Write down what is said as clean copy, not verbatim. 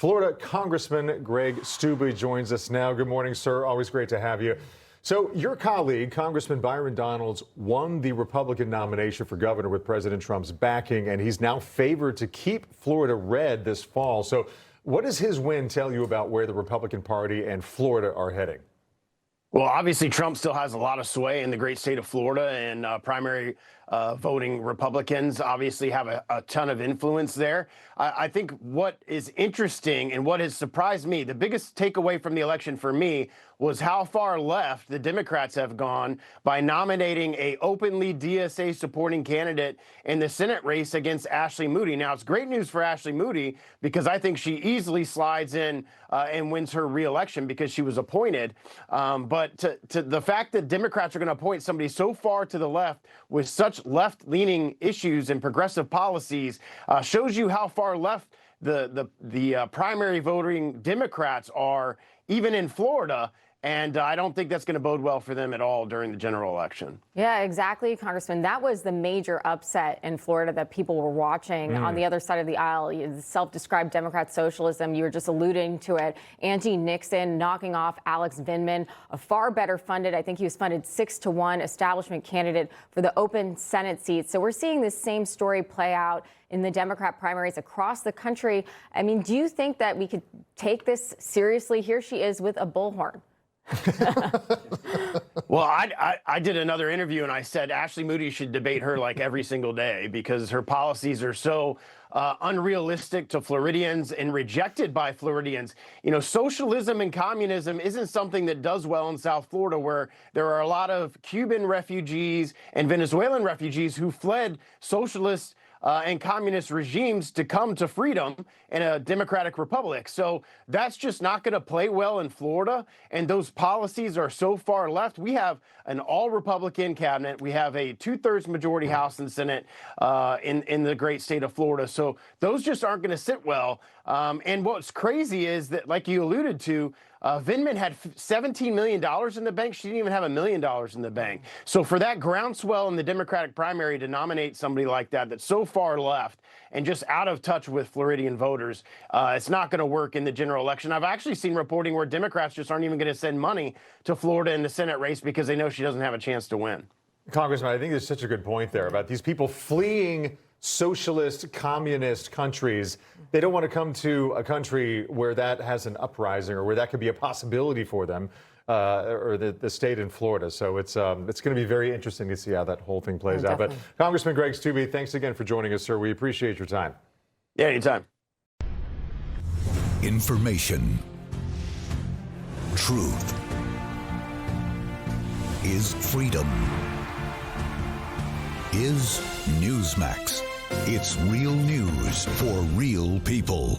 Florida Congressman Greg Steube joins us now. Good morning, sir. Always great to have you. So your colleague, Congressman Byron Donalds, won the Republican nomination for governor with President Trump's backing, and he's now favored to keep Florida red this fall. So what does his win tell you about where the Republican Party and Florida are heading? Well, obviously, Trump still has a lot of sway in the great state of Florida, and primary voting Republicans obviously have a ton of influence there. I think what is interesting and what has surprised me, the biggest takeaway from the election for me was how far left the Democrats have gone by nominating a openly DSA supporting candidate in the Senate race against Ashley Moody. Now, it's great news for Ashley Moody because I think she easily slides in and wins her reelection because she was appointed. But to the fact that Democrats are going to appoint somebody so far to the left with such left-leaning issues and progressive policies shows you how far left the primary voting Democrats are, even in Florida. And I don't think that's going to bode well for them at all during the general election. Yeah, exactly, Congressman. That was the major upset in Florida that people were watching on the other side of the aisle. The self-described Democrat socialism, you were just alluding to it. Anti-Nixon knocking off Alex Vindman, a far better funded, I think he was funded 6-1 establishment candidate for the open Senate seat. So we're seeing this same story play out in the Democrat primaries across the country. I mean, do you think that we could take this seriously? Here she is with a bullhorn. Well, I did another interview and I said Ashley Moody should debate her like every single day because her policies are so unrealistic to Floridians and rejected by Floridians. You know, socialism and communism isn't something that does well in South Florida, where there are a lot of Cuban refugees and Venezuelan refugees who fled socialist and communist regimes to come to freedom in a democratic republic. So that's just not going to play well in Florida. And those policies are so far left. We have an all-Republican cabinet. We have a 2/3 majority House and Senate in the great state of Florida. So those just aren't going to sit well. And what's crazy is that, like you alluded to, Vindman had $17 million in the bank. She didn't even have $1 million in the bank. So for that groundswell in the Democratic primary to nominate somebody like that that's so far left and just out of touch with Floridian voters, it's not going to work in the general election. I've actually seen reporting where Democrats just aren't even going to send money to Florida in the Senate race because they know she doesn't have a chance to win. Congressman, I think there's such a good point there about these people fleeing socialist, communist countries. They don't want to come to a country where that has an uprising or where that could be a possibility for them, or the state in Florida. So it's going to be very interesting to see how that whole thing plays out. But Congressman Greg Steube, thanks again for joining us, sir. We appreciate your time. Yeah, anytime. Information. Truth. Is freedom. Is Newsmax. It's real news for real people.